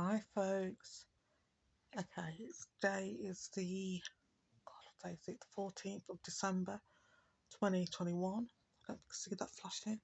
Hi folks. Okay, today is the what day is it? The 14th of December 2021. I don't see that flashing.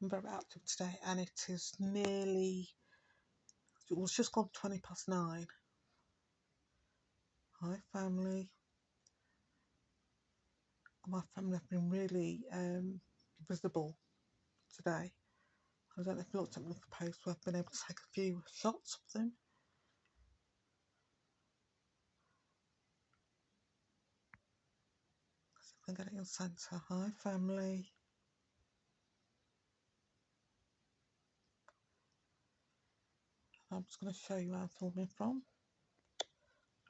I'm very active today and it is it was just gone 20 past 9. Hi family. My family have been really visible today. I don't know if you looked at the post where I've been able to take a few shots of them. See if I can get it in centre. Hi family. I'm just going to show you where I'm filming from,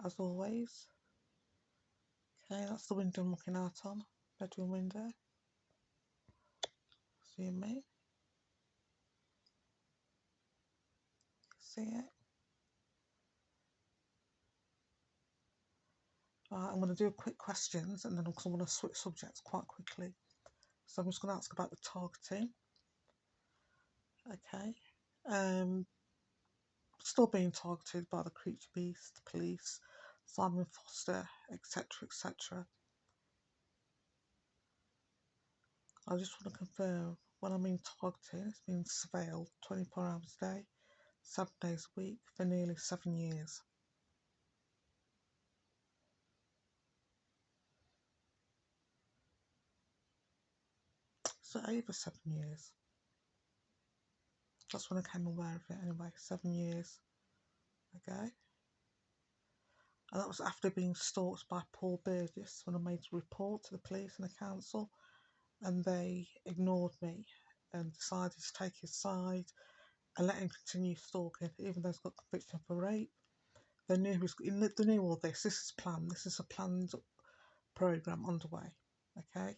as always. Okay, that's the window I'm looking out on, bedroom window. See me? See it? Right, I'm going to do quick questions and then I'm going to switch subjects quite quickly. So I'm just going to ask about the targeting. Okay. Still being targeted by the Creaturebeasts, police, Simon Foster, etc., etc. I just want to confirm when I mean targeting, it's been surveilled 24 hours a day, 7 days a week for nearly 7 years. So over 7 years. That's when I came aware of it anyway, 7 years ago. And that was after being stalked by Paul Burgess when I made a report to the police and the council, and they ignored me and decided to take his side and let him continue stalking, even though he's got conviction for rape. They knew they knew all this. This is planned. This is a planned program underway. Okay,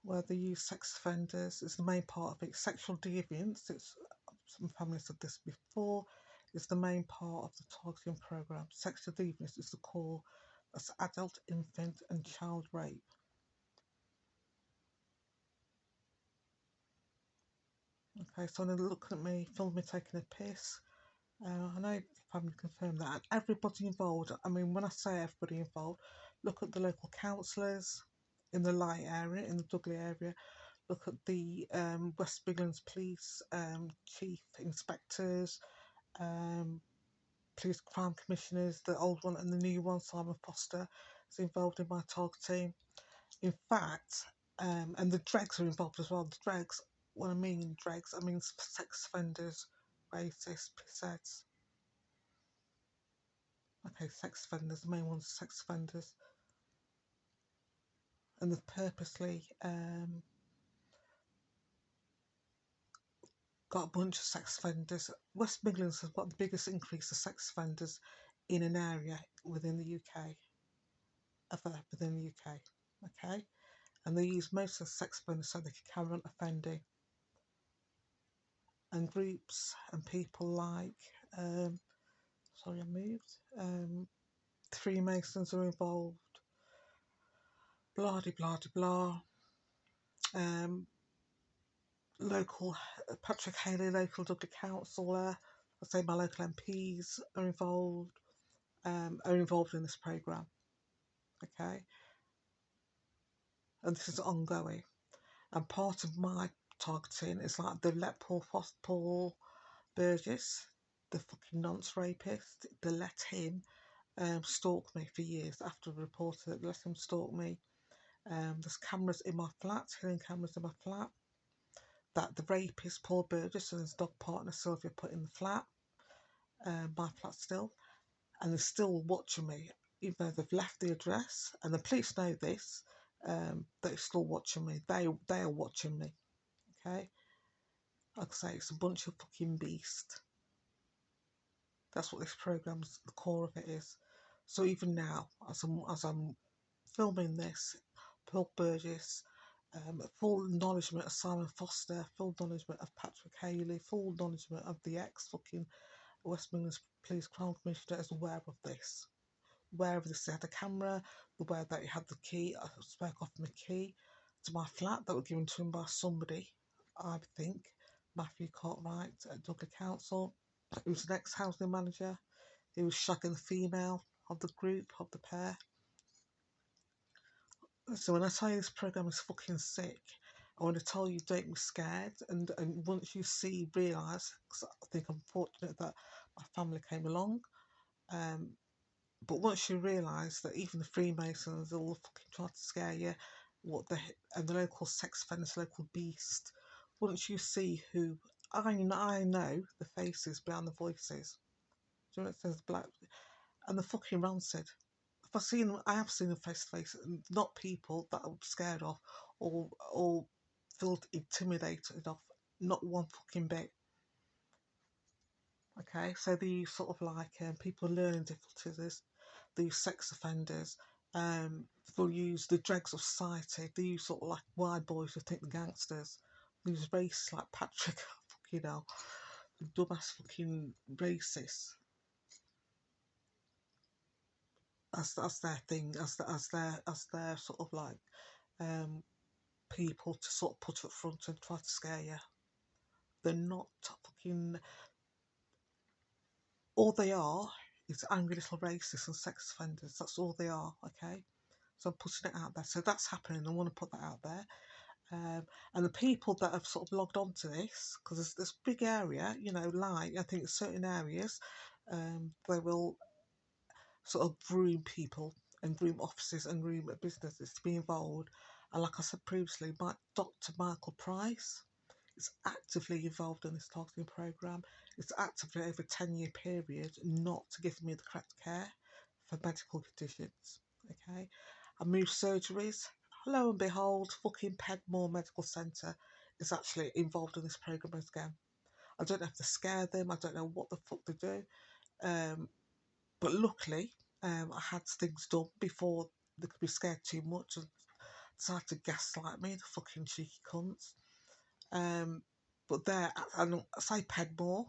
where they use sex offenders is the main part of it. Sexual deviance. Some families said this before. Is the main part of the targeting program. Sexual deviance is the core. That's adult, infant and child rape. Okay, so they're looking at me, filming me taking a piss. I know the family confirmed that. And everybody involved, I mean, when I say everybody involved, look at the local councillors in the Light area, in the Dudley area. Look at the West Midlands Police Chief Inspectors, Police Crime Commissioners, the old one and the new one, Simon Foster, is involved in my targeting. In fact, and the dregs are involved as well. The dregs, when I mean dregs, I mean sex offenders, racists, pissheads. Okay, sex offenders, the main ones are sex offenders. And they've purposely got a bunch of sex offenders. West Midlands has got the biggest increase of sex offenders in an area within the UK, within the UK, okay? And they use most of the sex offenders so they can carry on offending. And groups and people like, sorry I moved, Freemasons are involved, blah de blah de blah. Local Patrick Haley, local Dudley councillor, I say my local MPs are involved in this programme. Okay, and this is ongoing. And part of my targeting is like they let Paul Burgess, the fucking nonce rapist, they let him stalk me for years after the reporter that let him stalk me. There's cameras in my flat, hidden cameras in my flat, that the rapist Paul Burgess and his dog partner Sylvia put in the flat, my flat still, and they're still watching me, even though they've left the address, and the police know this. They're still watching me. They are watching me. Okay, like I say, it's a bunch of fucking beasts. That's what this program's, the core of it is. So even now, as I'm filming this, Paul Burgess, full acknowledgement of Simon Foster, full acknowledgement of Patrick Haley, full acknowledgement of the ex-fucking West Midlands Police Crime Commissioner is aware of this. Aware of this, they had a camera, aware that he had the key. I spoke off my key to my flat that was given to him by somebody, I think, Matthew Cartwright at Dudley Council. He was the next housing manager. He was shagging the female of the group, of the pair. So when I tell you this programme is fucking sick, I want to tell you don't be scared. And once you realise, because I think I'm fortunate that my family came along, but once you realise that even the Freemasons all fucking try to scare you, and the local sex offenders, local beast, once you see who, I know the faces behind the voices. Do you know what it says black? And the fucking rancid. I have seen them face to face, and not people that I'm scared of or feel intimidated of. Not one fucking bit. Okay, so the sort of like people with learning difficulties, these sex offenders, they'll use the dregs of society. They use sort of like wide boys who think they're gangsters. These racists like Patrick, fucking hell, dumbass fucking racists. As their thing, as their sort of like people to sort of put up front and try to scare you. They're not fucking. All they are is angry little racists and sex offenders. That's all they are. Okay, so I'm putting it out there. So that's happening. I want to put that out there. And the people that have sort of logged on to this, because there's this big area, you know, like I think certain areas, they will sort of groom people and groom offices and groom businesses to be involved. And like I said previously, Dr. Michael Price is actively involved in this targeting programme. It's actively over a 10-year period not to give me the correct care for medical conditions. Okay, I moved surgeries. Lo and behold, fucking Pedmore Medical Centre is actually involved in this programme again. I don't have to scare them. I don't know what the fuck they do. But luckily, I had things done before they could be scared too much and decided to gaslight me, the fucking cheeky cunts. But there, I say Pedmore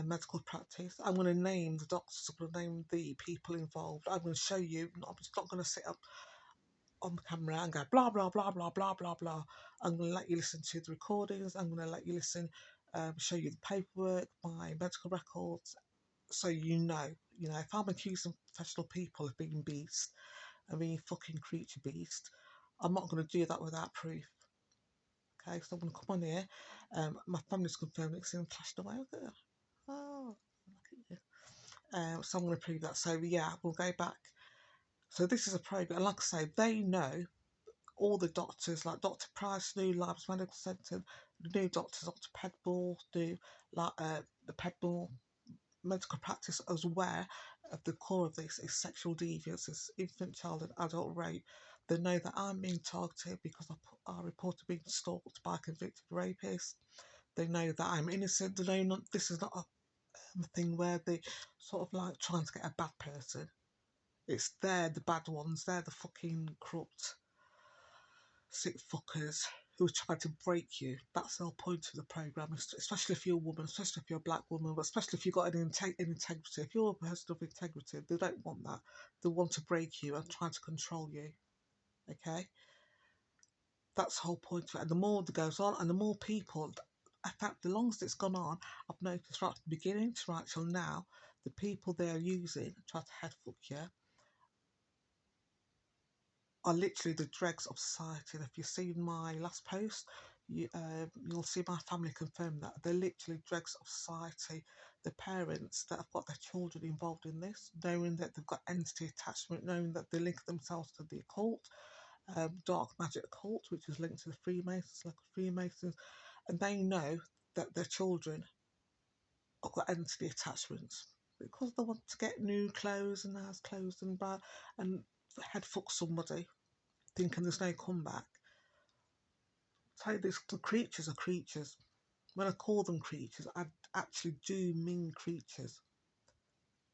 medical practice. I'm going to name the doctors. I'm going to name the people involved. I'm going to show you. I'm just not going to sit up on the camera and go blah blah blah blah blah blah blah. I'm going to let you listen to the recordings. I'm going to let you listen, show you the paperwork, my medical records, so you know. You know, if I'm accusing professional people of being beast and being fucking creature beast, I'm not going to do that without proof. Okay, so I'm going to come on here. My family's confirmed it's in flashed away. Look at oh, look at you. So I'm going to prove that. So yeah, we'll go back. So this is a program, and like I say, they know all the doctors, like Dr. Price knew Labs Medical Centre, the new doctors, Dr. Pedball knew, like the Pedball medical practice as aware of the core of this is sexual deviance, is infant, child and adult rape. They know that I'm being targeted because I reported being stalked by a convicted rapist. They know that I'm innocent. They know this is not a thing where they sort of like trying to get a bad person. It's they're the bad ones. They're the fucking corrupt, sick fuckers who are trying to break you. That's the whole point of the programme, especially if you're a woman, especially if you're a black woman, but especially if you've got an integrity. If you're a person of integrity, they don't want that. They want to break you and try to control you. Okay? That's the whole point of it. And the more that goes on, and the more people, in fact, the longest it's gone on, I've noticed right from the beginning to right till now, the people they're using to try to headfuck you are literally the dregs of society. And if you've seen my last post, you'll see my family confirm that. They're literally dregs of society. The parents that have got their children involved in this, knowing that they've got entity attachment, knowing that they link themselves to the occult, dark magic occult, which is linked to the Freemasons, like Freemasons, and they know that their children have got entity attachments because they want to get new clothes and nice clothes and head fuck somebody, thinking there's no comeback. So the creatures are creatures. When I call them creatures, I actually do mean creatures.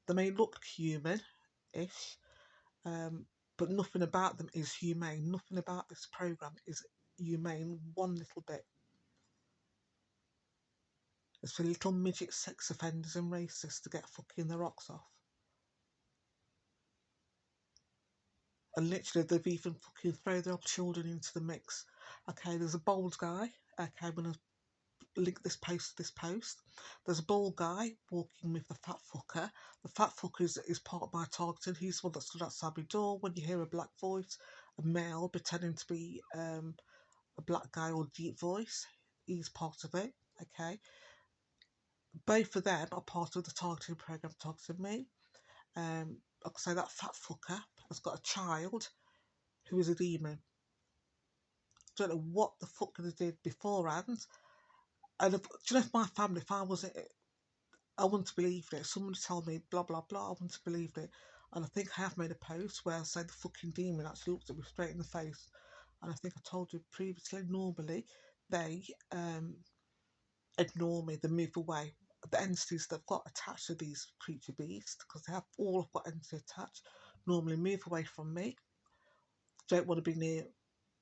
They may look human-ish, but nothing about them is humane. Nothing about this programme is humane one little bit. It's for little midget sex offenders and racists to get fucking their rocks off. And literally, they've even fucking thrown their children into the mix. Okay, there's a bold guy. Okay, I'm going to link this post to this post. There's a bald guy walking with the fat fucker. The fat fucker is part of my targeting. He's the one that stood outside my door. When you hear a black voice, a male pretending to be a black guy or deep voice, he's part of it. Okay, both of them are part of the targeting program targeting me. Like I say, that fat fucker has got a child who is a demon. Don't know what the fuck they did beforehand. And do you know, if my family, if I wasn't, I wouldn't have believed it. Somebody told me blah blah blah, I wouldn't have believed it. And I think I have made a post where I say the fucking demon actually looked at me straight in the face. And I think I told you previously, normally they ignore me, they move away. The entities that have got attached to these creature beasts, because they have all got entities attached, normally move away from me, don't want to be near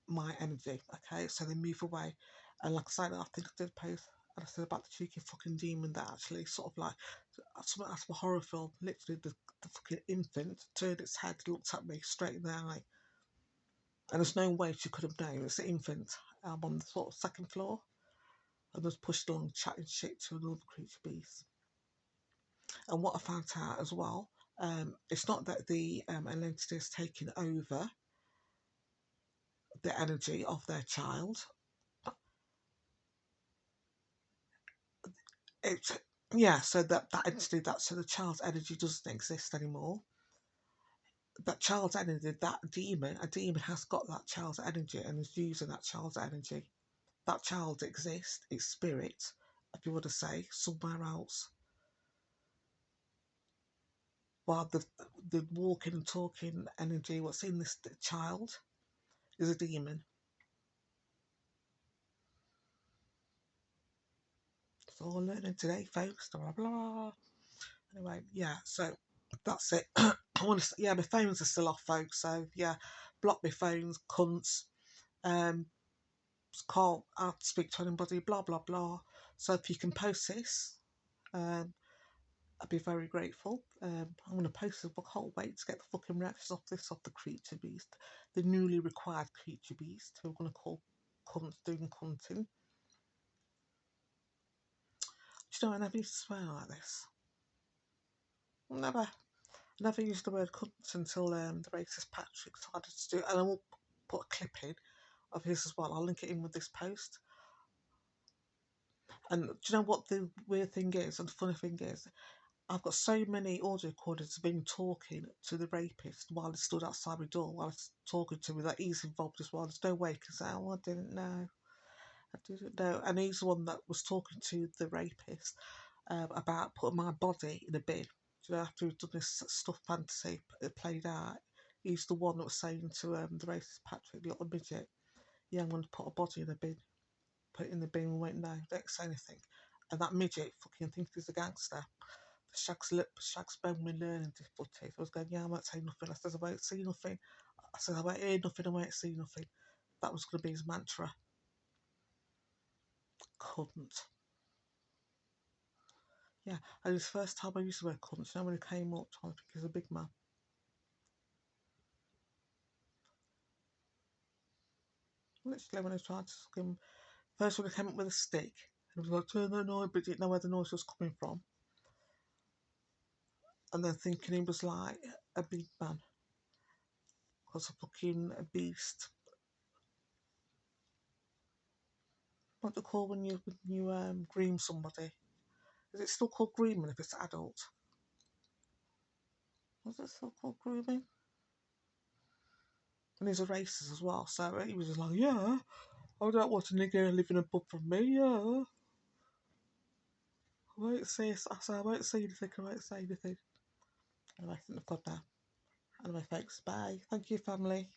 my energy. Okay, so they move away. And like I said, I think I did a post and I said about the cheeky fucking demon that actually sort of like something out of a horror film. Literally, the fucking infant turned its head, looked at me straight in the eye, and there's no way she could have known. It's the infant. I'm on the sort of second floor, and was pushed along chatting shit to another creature beast. And what I found out as well, it's not that the an entity is taking over the energy of their child. It's so that entity, so the child's energy doesn't exist anymore. That child's energy, that demon, a demon has got that child's energy and is using that child's energy. That child exists, its spirit, if you want to say, somewhere else. While the walking and talking energy, what's in this child, is a demon. So we're learning today, folks. Blah blah. Anyway, yeah. So that's it. I want to. Yeah, my phones are still off, folks. So yeah, block my phones, cunts. Can't speak to anybody. Blah blah blah. So if you can post this, I'd be very grateful. I'm going to post it. I can't wait to get the fucking reactions off this, off the creature beast, the newly required creature beast, who I'm going to call cunts doing cunting. Do you know, I never used to swear like this. Never used the word cunt until the racist Patrick started to do it. And I will put a clip in of his as well. I'll link it in with this post. And do you know what the weird thing is and the funny thing is? I've got so many audio recordings of him talking to the rapist while he stood outside my door while I was talking to me, that he's involved as well. There's no way he can say, oh, I didn't know. And he's the one that was talking to the rapist about putting my body in a bin. You know, after we've done this stuff fantasy played out, he's the one that was saying to the racist Patrick, the little midget, yeah, I'm going to put a body in a bin. Put it in the bin and went, no, don't say anything. And that midget fucking thinks he's a gangster. Shag's bone with learning difficulties. I was going, yeah, I won't say nothing. I said, I won't see nothing. I said, I won't hear nothing, I won't see nothing. That was going to be his mantra. Couldn't. Yeah, and it was the first time I used the word cunt. You know, when he came up, I think he's a big man. Literally, when I was trying to skim, first when he came up with a stick, and he was like, no, but didn't know where the noise was coming from. And then thinking he was like a big man. Because a fucking beast. What do they call when you groom somebody? Is it still called grooming if it's adult? Was it still called grooming? And he's a racist as well, so he was just like, yeah, I don't want a nigger living above from me, yeah. I won't say anything, I won't say anything. Anyway, I think I've gone now. Anyway, folks, bye. Thank you, family.